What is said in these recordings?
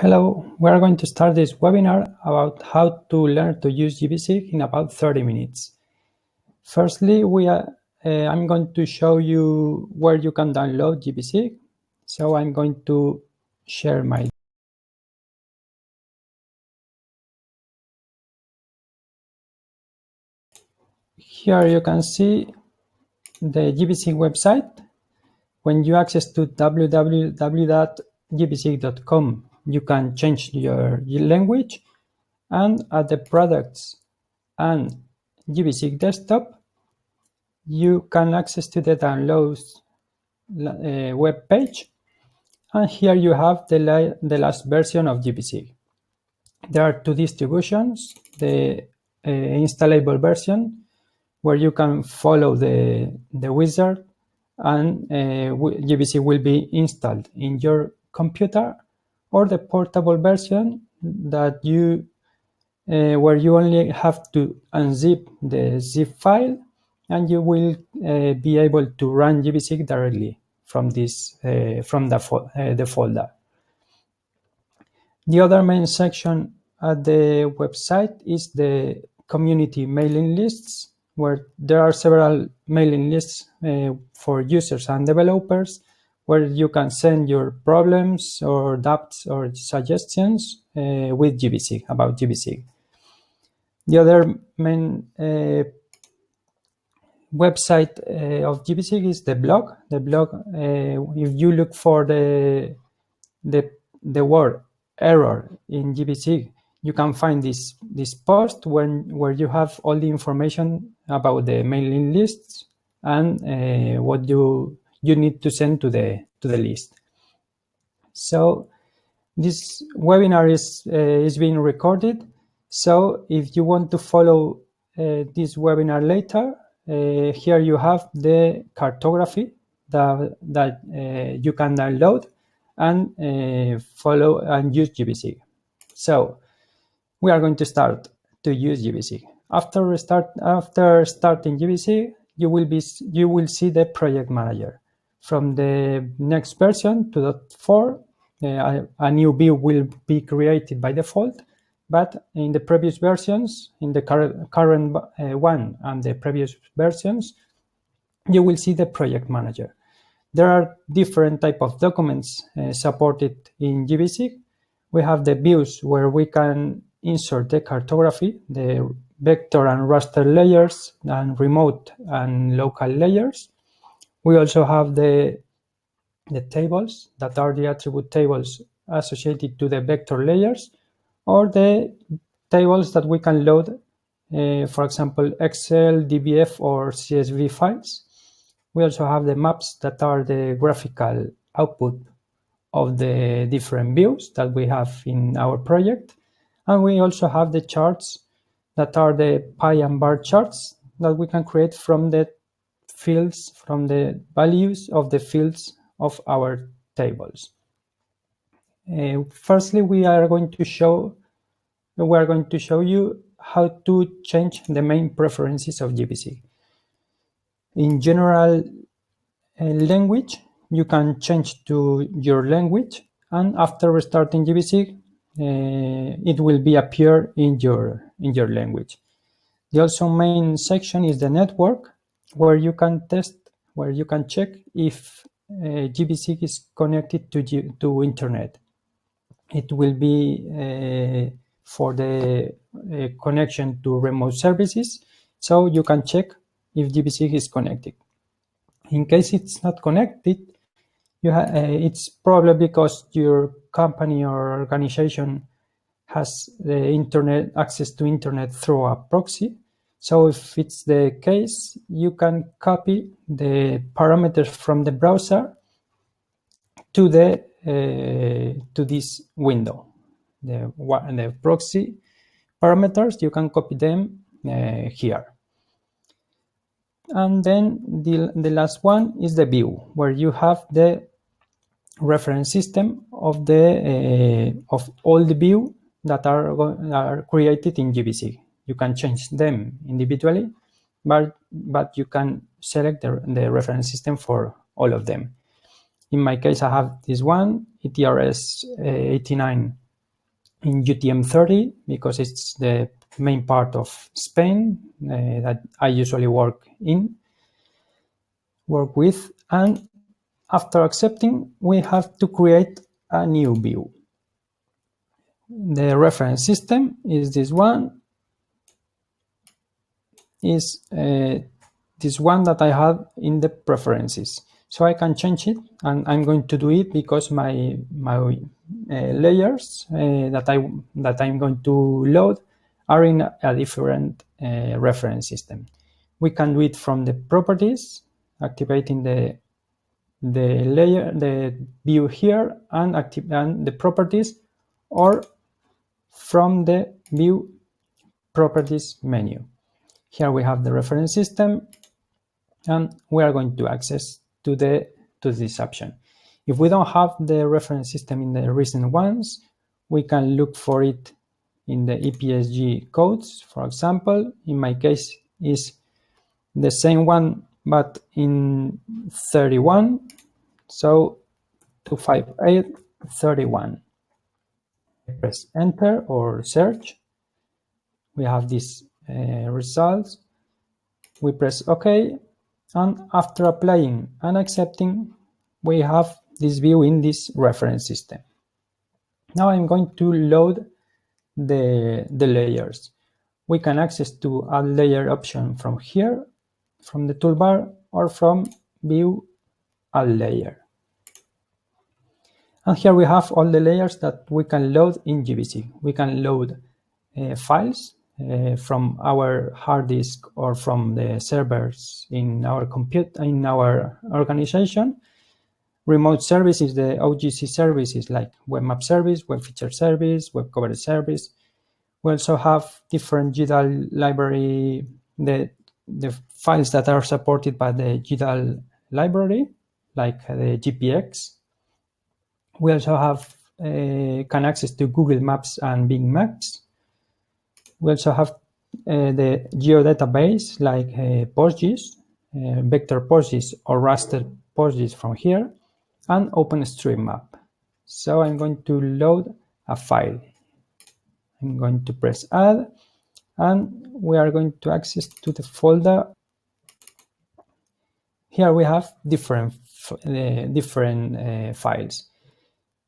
Hello, we are going to start this webinar about how to learn to use gvSIG in about 30 minutes. Firstly, I'm going to show you where you can download gvSIG. So I'm going to share my. Here you can see the gvSIG website. When you access to www.gvsig.com, you can change your language, and at the products and gvSIG desktop, you can access to the downloads web page, and here you have the last version of gvSIG. There are two distributions: the installable version, where you can follow the wizard and gvSIG will be installed in your computer, or the portable version that where you only have to unzip the zip file and you will be able to run gvSIG directly from the folder. The other main section at the website is the community mailing lists, where there are several mailing lists for users and developers, where you can send your problems or doubts or suggestions with gvSIG, about gvSIG. The other main website of gvSIG is the blog. The blog, if you look for the word error in gvSIG, you can find this post where you have all the information about the mailing lists and what you need to send to the list. So this webinar is being recorded. So if you want to follow this webinar later, here you have the cartography that you can download and follow and use gvSIG. So we are going to start to use gvSIG. After starting gvSIG, you will see the project manager. From the next version to 4, a new view will be created by default, but in the previous versions, in the current one and the previous versions, you will see the project manager. There are different types of documents supported in gvSIG. We have the views where we can insert the cartography, the vector and raster layers, and remote and local layers. We also have the tables that are the attribute tables associated to the vector layers, or the tables that we can load, for example, Excel, DBF, or CSV files. We also have the maps that are the graphical output of the different views that we have in our project. And we also have the charts that are the pie and bar charts that we can create from the fields, from the values of the fields of our tables. Firstly, we are going to show you how to change the main preferences of gvSIG. In general language, you can change to your language, and after restarting gvSIG, it will be appear in your language. The also main section is the network, where you can check if gvSIG is connected to internet. It will be for the connection to remote services, so you can check if gvSIG is connected. In case it's not connected, it's probably because your company or organization has the access to internet through a proxy. So if it's the case, you can copy the parameters from the browser to this window. The proxy parameters, you can copy them here. And then the last one is the view, where you have the reference system of all the views that are created in gvSIG. You can change them individually, but you can select the reference system for all of them. In my case, I have this one, ETRS 89 in UTM-30 because it's the main part of Spain that I usually work with, and after accepting, we have to create a new view. The reference system is this one, this one that I have in the preferences. So I can change it, and I'm going to do it because my layers that I'm going to load are in a different reference system. We can do it from the properties, activating the layer, the view here, and the properties, or from the view properties menu. Here we have the reference system, and we are going to access to this option. If we don't have the reference system in the recent ones, we can look for it in the EPSG codes. For example, in my case is the same one but in 31, so 25831. Press enter or search. We have these results. We press OK, and after applying and accepting, we have this view in this reference system. Now I'm going to load the layers. We can access to add layer option from here, from the toolbar, or from view add layer. And here we have all the layers that we can load in gvSIG. We can load files from our hard disk or from the servers in our organization. Remote services, the OGC services like web map service, web feature service, web coverage service. We also have different GDAL library, the files that are supported by the GDAL library, like the GPX. We also have can access to Google Maps and Bing Maps. We also have the geodatabase like PostGIS, vector PostGIS or raster PostGIS from here, and OpenStreetMap. So I'm going to load a file. I'm going to press add, and we are going to access to the folder. Here we have different files.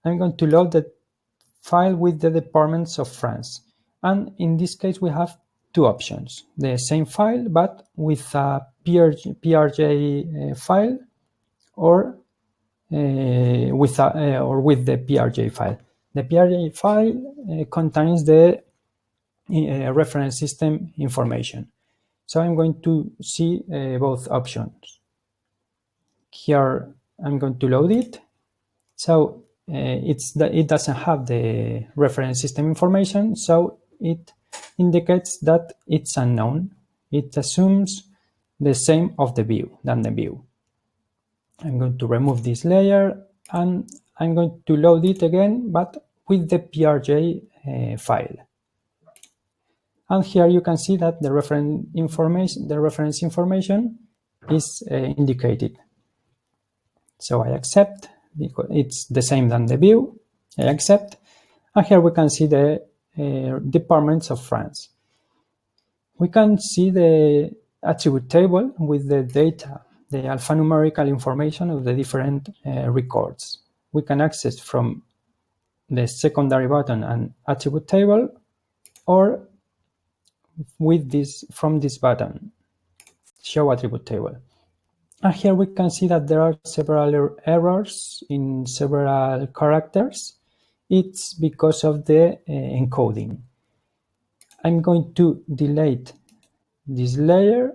I'm going to load the file with the departments of France. And in this case, we have two options. The same file, but with a PRJ file, or with the PRJ file. The PRJ file contains the reference system information. So I'm going to see both options. Here I'm going to load it. So it doesn't have the reference system information, so it indicates that it's unknown. It assumes the same of the view than the view. I'm going to remove this layer, and I'm going to load it again, but with the PRJ file. And here you can see that the reference information is indicated. So I accept, because it's the same than the view. I accept, and here we can see the departments of France. We can see the attribute table with the data, the alphanumerical information of the different records. We can access from the secondary button and attribute table, or with from this button, show attribute table. And here we can see that there are several errors in several characters. It's because of the encoding. I'm going to delete this layer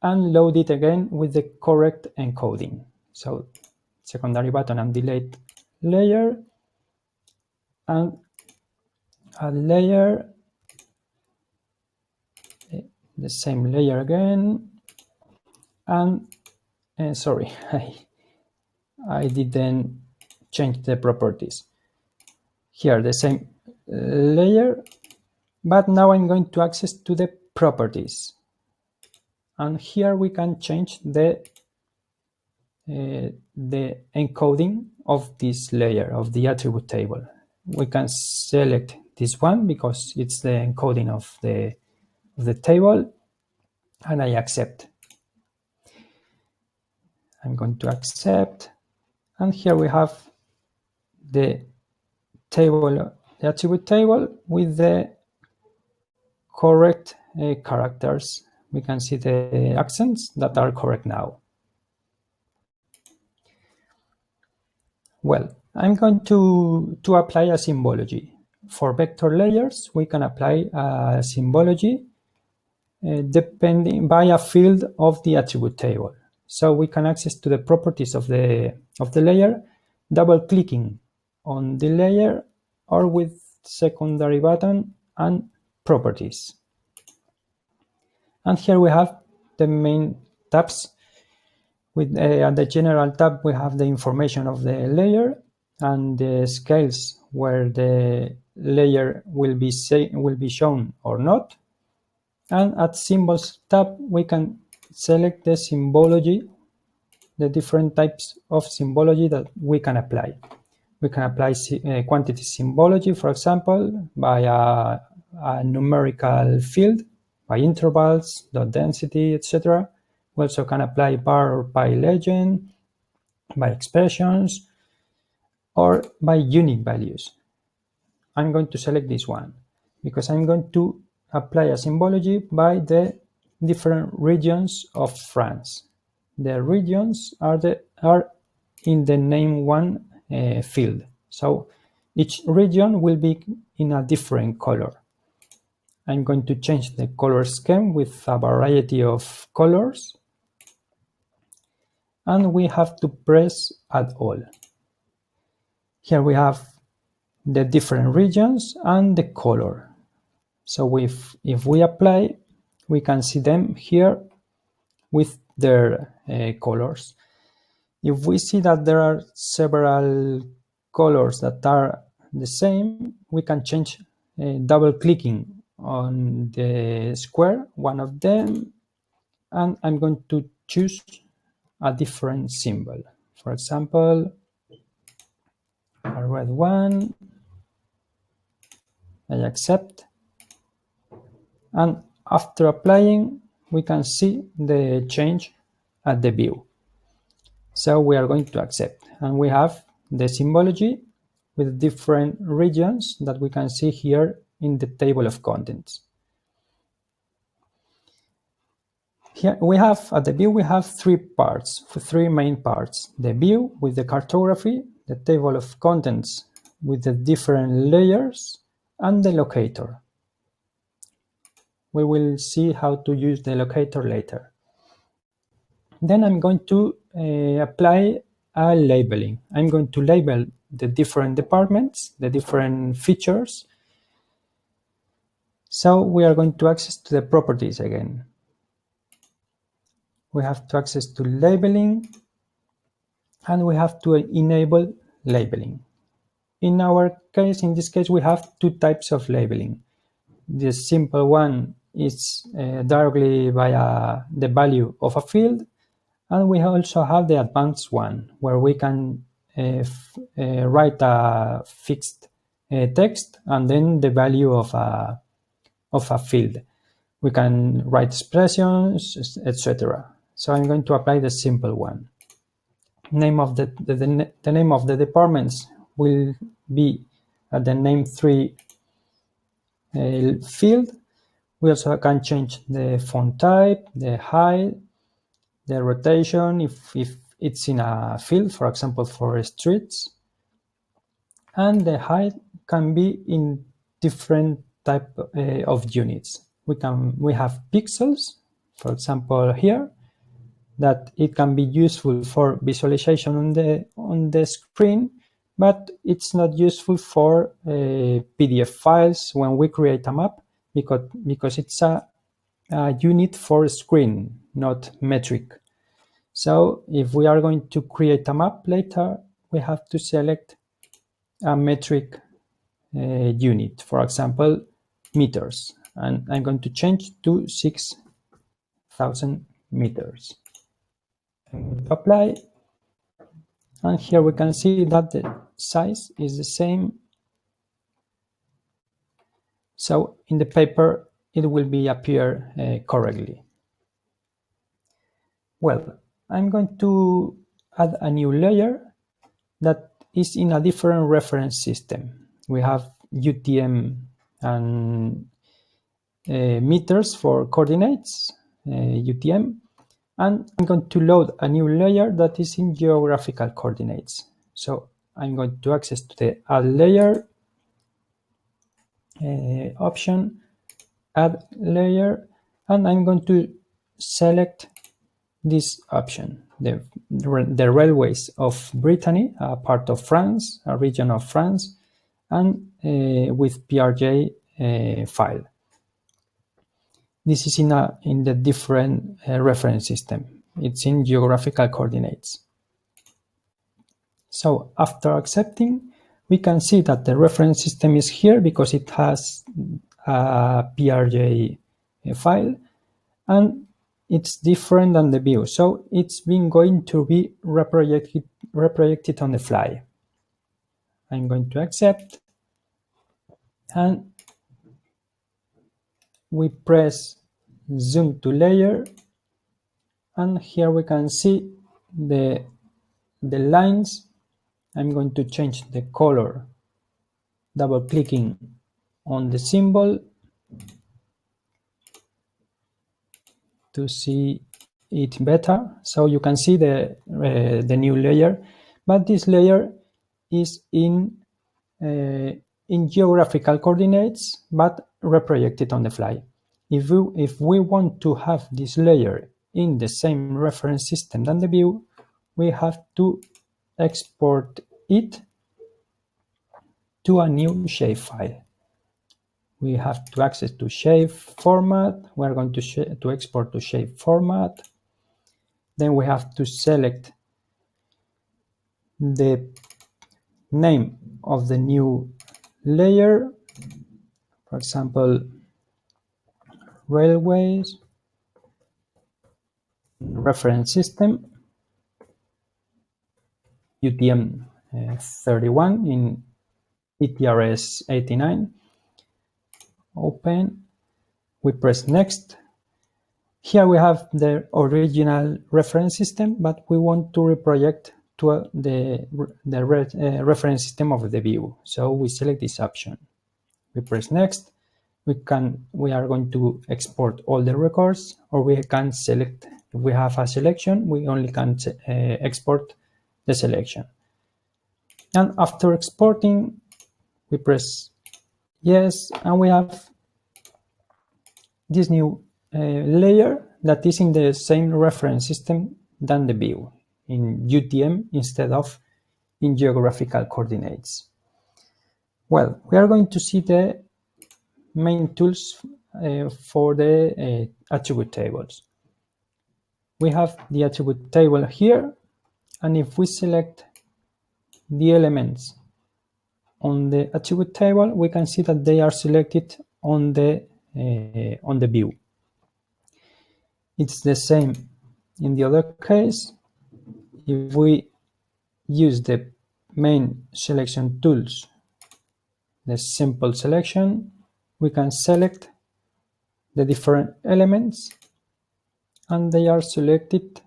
and load it again with the correct encoding. So secondary button and delete layer, and add layer, the same layer again, and sorry, I didn't change the properties. Here the same layer, but now I'm going to access to the properties, and here we can change the encoding of this layer of the attribute table. we can select this one because it's the encoding of the table, and I accept. I'm going to accept, and here we have the table, the attribute table with the correct characters. We can see the accents that are correct now. Well, I'm going to apply a symbology. For vector layers, we can apply a symbology depending by a field of the attribute table. So we can access to the properties of the layer, double clicking on the layer or with secondary button and properties. And here we have the main tabs. With at the general tab, we have the information of the layer and the scales where the layer will be shown or not. And at Symbols tab, we can select the symbology, the different types of symbology that we can apply. We can apply quantity symbology, for example, by a numerical field, by intervals, dot density, etc. We also can apply bar or by legend, by expressions, or by unit values. I'm going to select this one because I'm going to apply a symbology by the different regions of France. The regions are in the name one field. So each region will be in a different color. I'm going to change the color scheme with a variety of colors. And we have to press Add All. Here we have the different regions and the color. So if we apply, we can see them here with their colors. If we see that there are several colors that are the same, we can change double clicking on the square, one of them, and I'm going to choose a different symbol. For example, a red one. I accept. And after applying, we can see the change at the view. So we are going to accept. And we have the symbology with different regions that we can see here in the table of contents. Here we have, at the view, we have three main parts. The view with the cartography, the table of contents with the different layers, and the locator. We will see how to use the locator later. Then I'm going to apply a labeling. I'm going to label the different departments, the different features. So we are going to access to the properties again. We have to access to labeling, and we have to enable labeling. In this case, we have two types of labeling. The simple one is directly via the value of a field, and we also have the advanced one, where we can write a fixed text and then the value of a field. We can write expressions, etc. So I'm going to apply the simple one. Name of the name of the departments will be at the name3 field. We also can change the font type, the height, the rotation if it's in a field, for example, for streets. And the height can be in different type of units. We have pixels, for example, here, that it can be useful for visualization on the screen, but it's not useful for PDF files when we create a map because it's a unit for screen, not metric. So if we are going to create a map later, we have to select a metric unit, for example, meters. And I'm going to change to 6,000 meters. Apply. And here we can see that the size is the same So in the paper, it will be appear correctly. Well, I'm going to add a new layer that is in a different reference system. We have UTM and meters for coordinates, UTM, and I'm going to load a new layer that is in geographical coordinates. So I'm going to access to the add layer option, add layer, and I'm going to select this option, the railways of Brittany, a part of France, a region of France, and with PRJ file. This is in the different reference system. It's in geographical coordinates. So after accepting, we can see that the reference system is here because it has a PRJ file, and it's different than the view. So it's been going to be reprojected on the fly. I'm going to accept, and we press zoom to layer, and here we can see the lines. I'm going to change the color, double clicking on the symbol to see it better. So you can see the new layer, but this layer is in geographical coordinates, but reprojected on the fly. If we want to have this layer in the same reference system than the view, we have to export it to a new shapefile. We have to access to shape format. We're going to export to shape format. Then we have to select the name of the new layer. For example, railways, reference system, UTM 31 in ETRS 89. Open. We press next. Here we have the original reference system, but we want to reproject to the reference system of the view. So we select this option. We press next. We are going to export all the records, or we can select. If we have a selection, we only can export the selection. And after exporting, we press yes, and we have this new layer that is in the same reference system than the view, in UTM instead of in geographical coordinates. Well, we are going to see the main tools for the attribute tables. We have the attribute table here, and if we select the elements on the attribute table, we can see that they are selected on the view. It's the same in the other case. If we use the main selection tools, the simple selection, we can select the different elements, and they are selected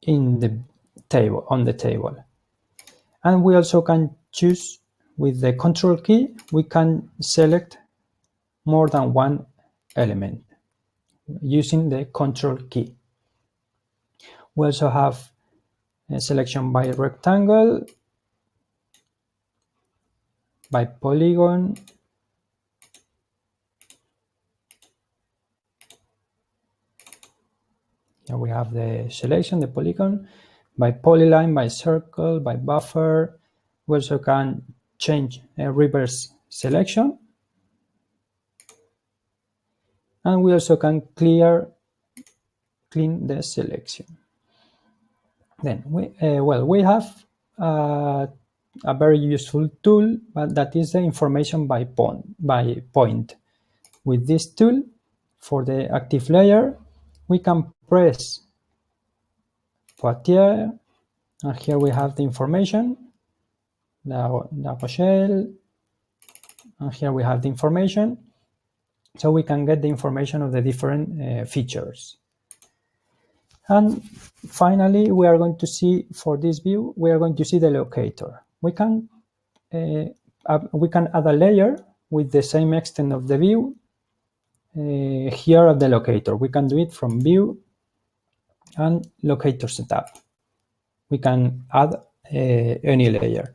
in the table, on the table. And we also can choose with the control key, we can select more than one element using the control key. We also have a selection by rectangle, by polygon, here we have the selection, the polygon, by polyline, by circle, by buffer. We also can change a reverse selection, and we also can clean the selection. Then we have a very useful tool, but that is the information by point. With this tool, for the active layer, we can press Poitiers, and here we have the information, La Rochelle, And here we have the information. So we can get the information of the different features. And finally, we are going to see, for this view, we are going to see the locator. We can add a layer with the same extent of the view here at the locator. We can do it from view and locator setup. We can add any layer.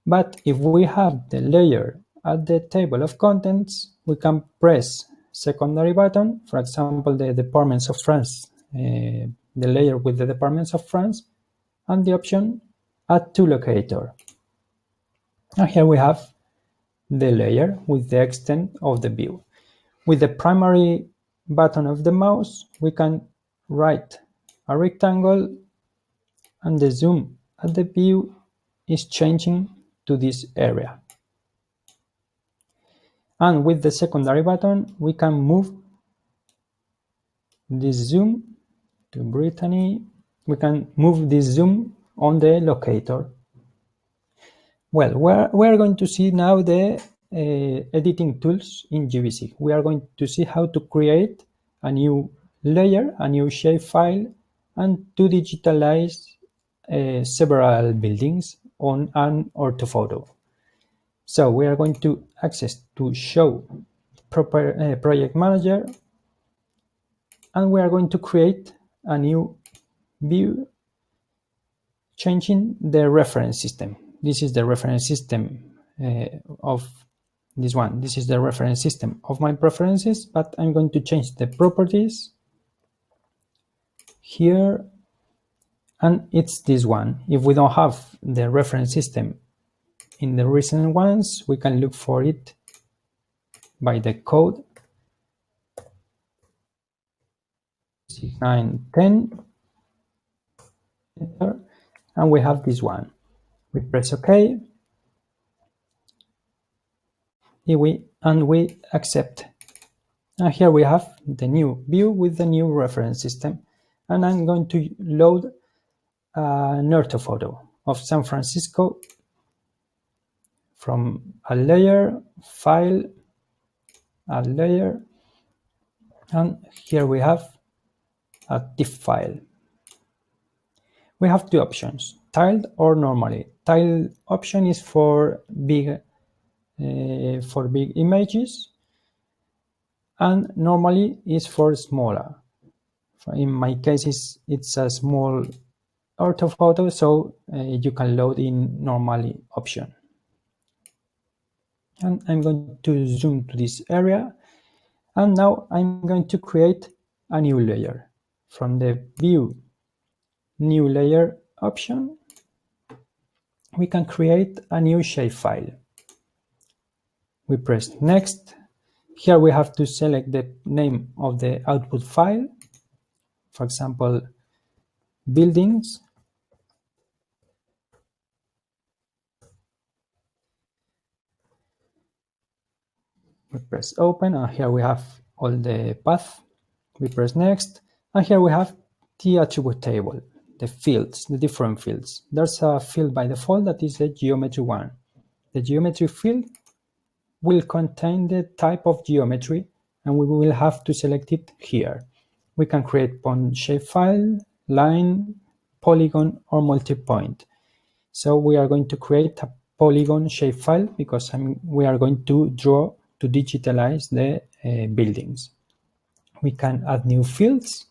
But if we have the layer at the table of contents, we can press secondary button, for example, the departments of France, the layer with the departments of France, and the option add to locator. And here we have the layer with the extent of the view. With the primary button of the mouse, we can write a rectangle, and the zoom at the view is changing to this area. And with the secondary button, we can move this zoom to Brittany. We can move this zoom on the locator. Well, we're going to see now the editing tools in gvSIG. We are going to see how to create a new layer, a new shapefile, and to digitalize several buildings on an orthophoto. So we are going to access to show project manager, and we are going to create a new view changing the reference system. This is the reference system of this one. This is the reference system of my preferences, but I'm going to change the properties here, and it's this one. If we don't have the reference system in the recent ones, we can look for it by the code 6910, enter, and we have this one. We press OK, and we accept. And here we have the new view with the new reference system. And I'm going to load an orthophoto of San Francisco from a layer, file, a layer, and here we have a TIFF file. We have two options, tiled or normally. Tiled option is for big images, and normally is for smaller. In my case, it's a small orthophoto, so you can load in normally option. And I'm going to zoom to this area, and now I'm going to create a new layer. From the view new layer option, we can create a new shapefile. We press next. Here we have to select the name of the output file, for example, buildings. We press open, and here we have all the path. We press next, and here we have the attribute table, the fields, the different fields. There's a field by default that is the geometry one. The geometry field will contain the type of geometry, and we will have to select it here. We can create point shapefile, line, polygon, or multi-point. So we are going to create a polygon shapefile because we are going to draw to digitalize the buildings. We can add new fields.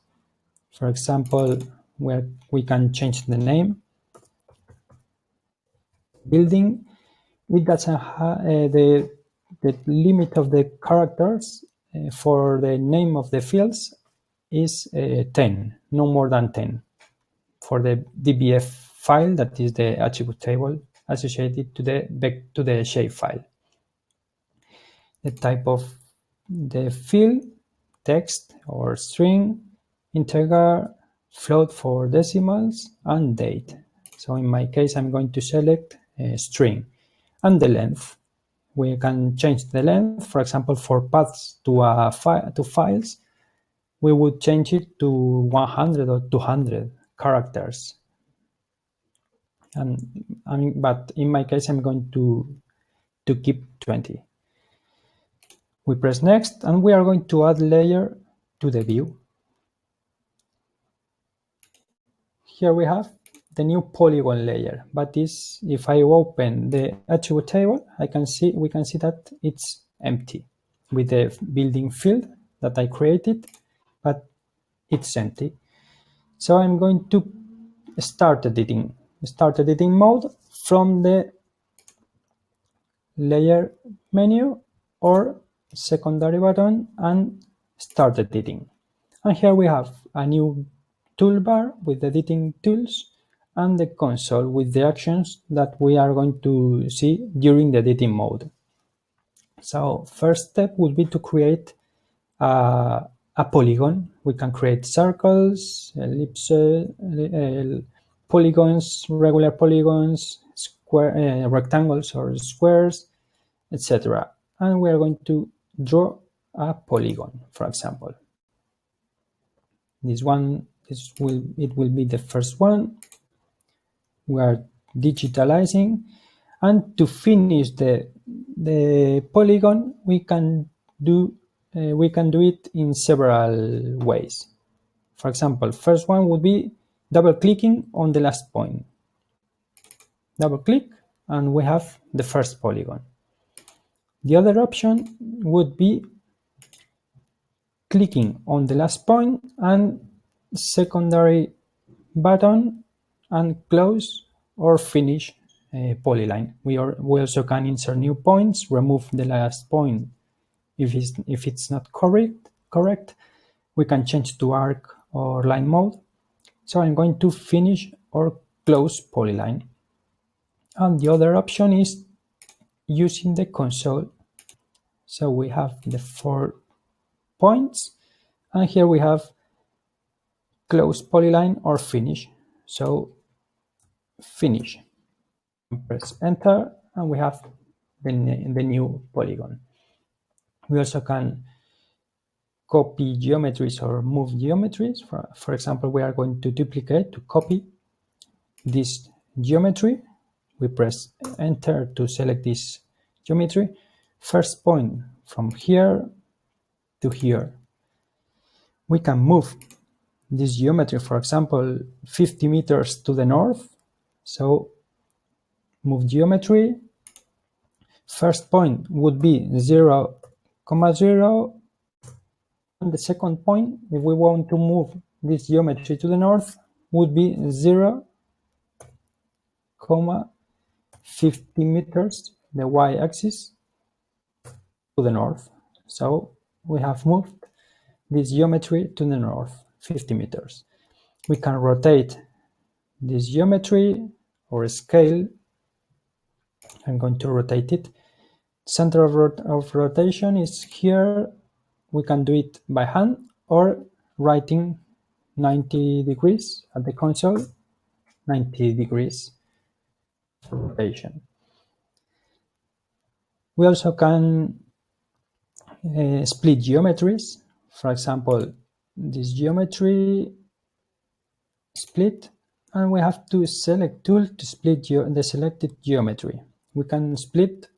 For example, where we can change the name. Building, it doesn't have the limit of the characters for the name of the fields is 10, no more than 10. For the dbf file, that is the attribute table associated to the shapefile. The type of the field, text or string, integer, float for decimals, and date. So in my case, I'm going to select string. And the length. We can change the length. For example, for paths to files, we would change it to 100 or 200 characters. But in my case, I'm going to keep 20. We press next, and we are going to add layer to the view. Here we have the new polygon layer, but this, if I open the attribute table, we can see that it's empty with the building field that I created, but it's empty. So I'm going to start editing mode from the layer menu or secondary button and start editing. And here we have a new toolbar with editing tools and the console with the actions that we are going to see during the editing mode. So first step would be to create a polygon. We can create circles, ellipses, polygons, regular polygons, square, rectangles or squares, etc. And we are going to draw a polygon, for example. It will be the first one. We are digitalizing, and to finish the polygon, we can do it in several ways. For example, first one would be double clicking on the last point. Double click, and we have the first polygon. The other option would be clicking on the last point and secondary button and close or finish polyline. We also can insert new points, remove the last point if it's not correct. We can change to arc or line mode. So I'm going to finish or close polyline. And the other option is using the console. So we have the 4 points, and here we have close polyline or finish. So finish. Press enter, and we have the new polygon. We also can copy geometries or move geometries. For example, we are going to duplicate to copy this geometry. We press enter to select this geometry. First point from here to here. We can move this geometry, for example, 50 meters to the north. So move geometry. First point would be 0, 0, and the second point, if we want to move this geometry to the north, would be 0, 50 meters, the y-axis, to the north. So we have moved this geometry to the north, 50 meters. We can rotate this geometry or scale. I'm going to rotate it. Center of rotation is here. We can do it by hand or writing 90 degrees at the console, 90 degrees for rotation. We also can split geometries. For example, this geometry split, and we have to select tool to split the selected geometry. We can split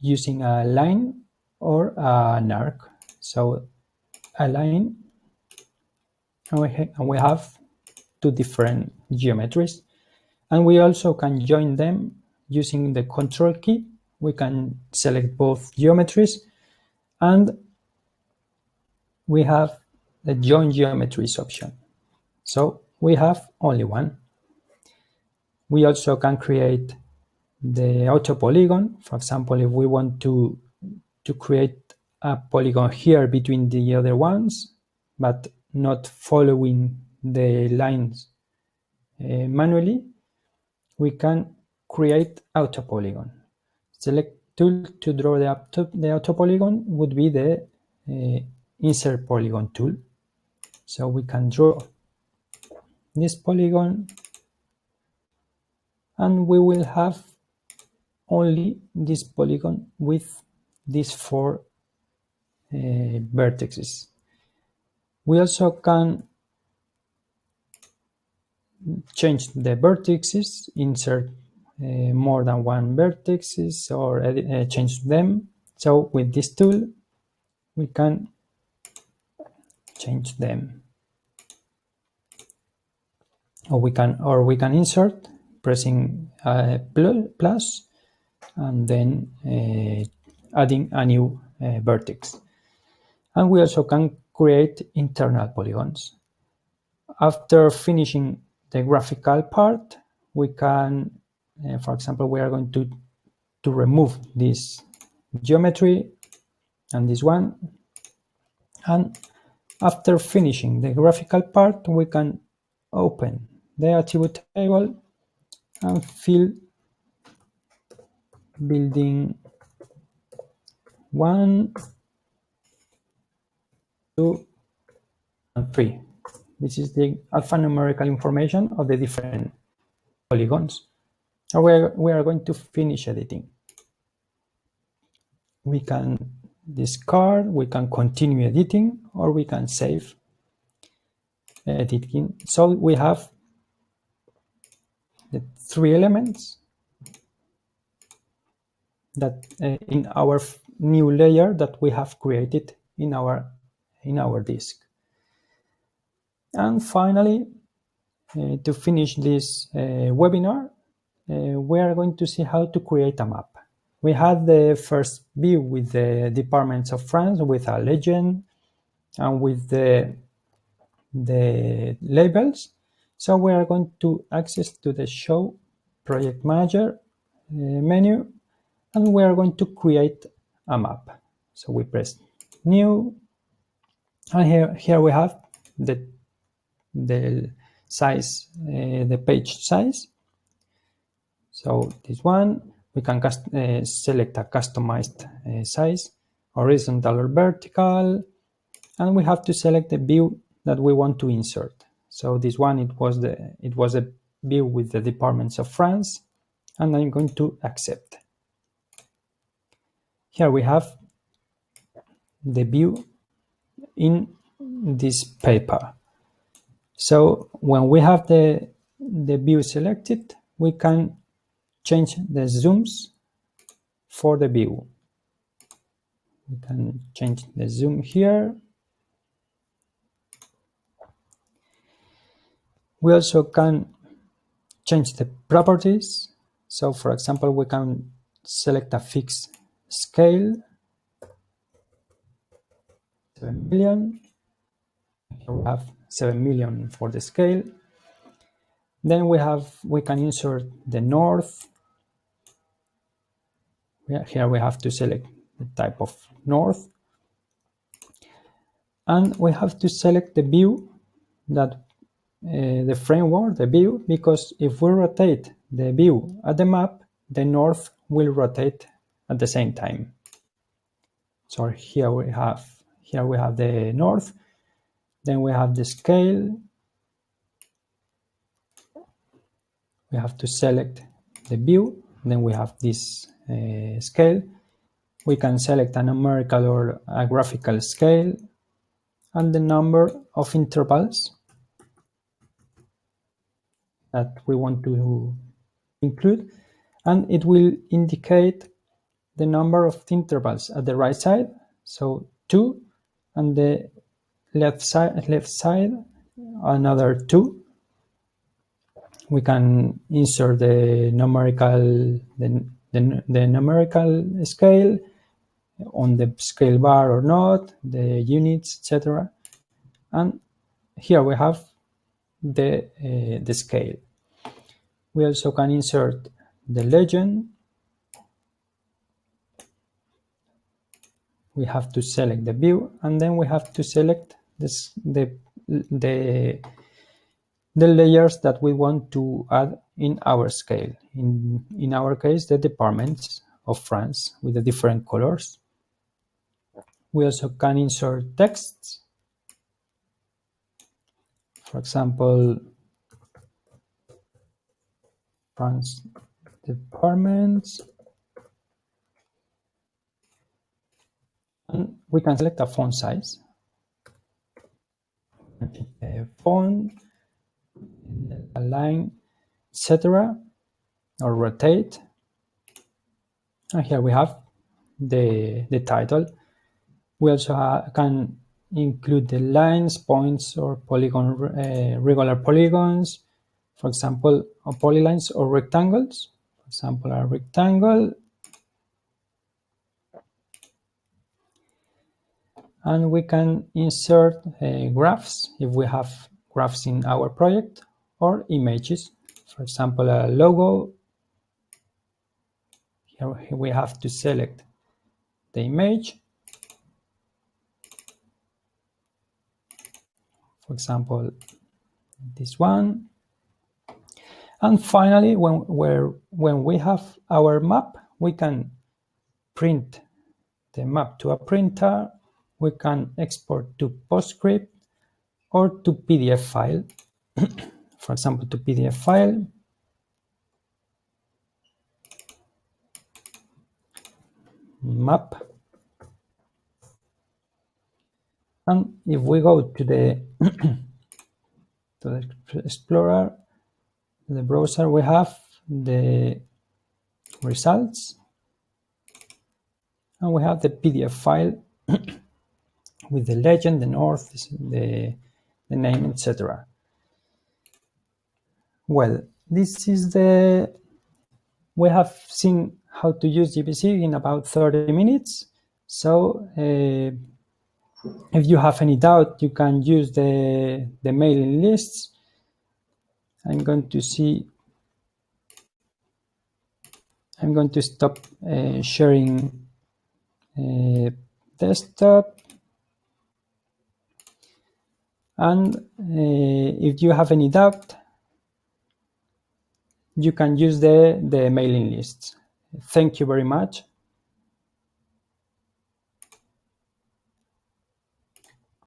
using a line or an arc. So a line, and we have 2 different geometries, and we also can join them using the control key. We can select both geometries, and we have the join geometries option. So we have only one. We also can create the auto polygon. For example, if we want to create a polygon here between the other ones, but not following the lines manually, we can create auto polygon. Select tool to draw the auto polygon would be the insert polygon tool. So we can draw this polygon, and we will have only this polygon with these 4 vertices. We also can change the vertices, insert more than one vertices, or change them. So with this tool, we can change them, or we can insert pressing plus and then adding a new vertex. And we also can create internal polygons. After finishing the graphical part, we can, for example, we are going to remove this geometry and this one. And after finishing the graphical part, we can open the attribute table and fill building 1, 2, and 3. This is the alphanumerical information of the different polygons. And we are going to finish editing. We can discard, we can continue editing, or we can save editing. So we have the 3 elements that in our new layer that we have created in our disk. And finally, to finish this webinar, we are going to see how to create a map. We had the first view with the departments of France with a legend and with the labels. So we are going to access to the Show Project Manager menu, and we are going to create a map. So we press New, and here we have the size, the page size. So this one, we can select a customized size, horizontal or vertical, and we have to select the view that we want to insert. So this one, it was a view with the departments of France, and I'm going to accept. Here we have the view in this paper. So when we have the view selected, we can change the zooms for the view. We can change the zoom here. We also can change the properties. So for example, we can select a fixed scale, 7 million. Here we have 7 million for the scale. Then we can insert the north. Here we have to select the type of north. And we have to select the view that the framework, the view, because if we rotate the view at the map, the north will rotate at the same time. So here we have the north, then we have the scale. We have to select the view, then we have this scale. We can select a numerical or a graphical scale and the number of intervals that we want to include, and it will indicate the number of intervals at the right side, so 2, and the left side another 2. We can insert the numerical scale on the scale bar or not, the units, etc. And here we have the scale. We also can insert the legend. We have to select the view, and then we have to select the layers that we want to add in our scale. In our case, the departments of France with the different colors. We also can insert texts. For example, France departments. And we can select a font size. A font, align, etc. or rotate. And here we have the title. We also can include the lines, points, or polygon, regular polygons, for example, or polylines or rectangles. For example, a rectangle. And we can insert graphs if we have graphs in our project, or images. For example, a logo. Here we have to select the image. For example, this one. And finally, when we have our map, we can print the map to a printer. We can export to PostScript or to PDF file. For example, to PDF file. Map. And if we go to the to the Explorer, the browser, we have the results, and we have the PDF file with the legend, the north, the name, etc. Well, this is we have seen how to use gvSIG in about 30 minutes. So if you have any doubt, you can use the mailing lists. I'm going to stop sharing desktop. And if you have any doubt, you can use the mailing lists. Thank you very much.